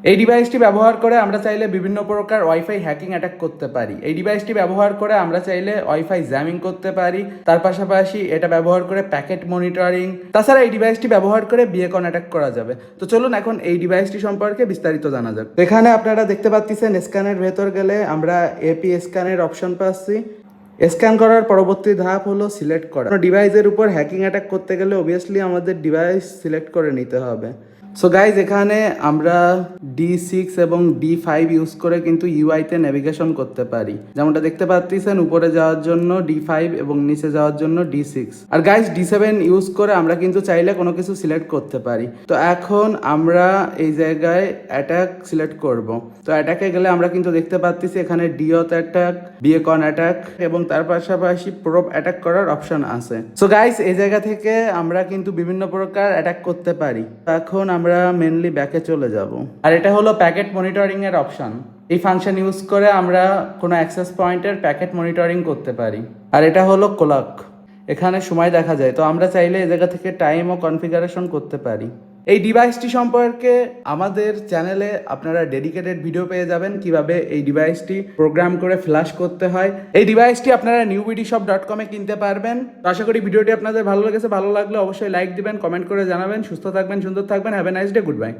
এই ডিভাইসটি ব্যবহার করে আমরা চাইলে বিভিন্ন প্রকার ওয়াইফাই হ্যাকিং অ্যাটাক করতে পারি। এই ডিভাইসটি ব্যবহার করে আমরা চাইলে ওয়াইফাই জ্যামিং করতে পারি। তার পাশাপাশি এটা ব্যবহার করে প্যাকেট মনিটরিং, তাছাড়া এই ডিভাইসটি ব্যবহার করে বিকন অ্যাটাক করা যাবে। তো চলুন এখন এই ডিভাইসটি সম্পর্কে বিস্তারিত জানা যাক। এখানে আপনারা দেখতে পাচ্ছেন স্ক্যানের ভেতর গেলে আমরা এপি স্ক্যানের অপশন পাচ্ছি। স্ক্যান করার পরবর্তী ধাপ হলো সিলেক্ট করা। ডিভাইসের উপর হ্যাকিং অ্যাটাক করতে গেলে অবভিয়াসলি আমাদের ডিভাইস সিলেক্ট করে নিতে হবে। সো গাইজ, এখানে আমরা D6 এবং D5 ইউজ করে কিন্তু ইউআইতে নেভিগেশন করতে পারি। যেমনটা দেখতে পাচ্ছেন, উপরে যাওয়ার জন্য D5 এবং নিচে যাওয়ার জন্য D6। আর গাইজ, D7 ইউজ করে আমরা কিন্তু চাইলে কোনো কিছু সিলেক্ট করতে পারি। তো এখন আমরা এই জায়গায় অ্যাটাক সিলেক্ট করব। তো অ্যাটাকে গেলে আমরা কিন্তু দেখতে পাচ্ছি এখানে ডিওথ অ্যাটাক, বিকন অ্যাটাক এবং তার পাশাপাশি প্রোব অ্যাটাক করার অপশন আছে। সো গাইজ, এই জায়গা থেকে আমরা কিন্তু বিভিন্ন প্রকার অ্যাটাক করতে পারি। এখন আমরা মেনলি ব্যাকে চলে যাব। আর এটা হলো প্যাকেট মনিটরিং এর অপশন। এই ফাংশন ইউজ করে আমরা কোনো অ্যাক্সেস পয়েন্টের প্যাকেট মনিটরিং করতে পারি। আর এটা হলো ক্লক, এখানে সময় দেখা যায়। তো আমরা চাইলে এই জায়গা থেকে টাইম ও কনফিগারেশন করতে পারি। এই ডিভাইসটি সম্পর্কে আমাদের চ্যানেলে আপনারা ডেডিকেটেড ভিডিও পেয়ে যাবেন, কিভাবে এই ডিভাইসটি প্রোগ্রাম করে ফ্ল্যাশ করতে হয়। এই ডিভাইসটি আপনারা newbdshop.com-এ কিনতে পারবেন। তো আশা করি ভিডিওটি আপনাদের ভালো লেগেছে। ভালো লাগলে অবশ্যই লাইক দিবেন, কমেন্ট করে জানাবেন। সুস্থ থাকবেন, সুন্দর থাকবেন। Have a nice day, good bye.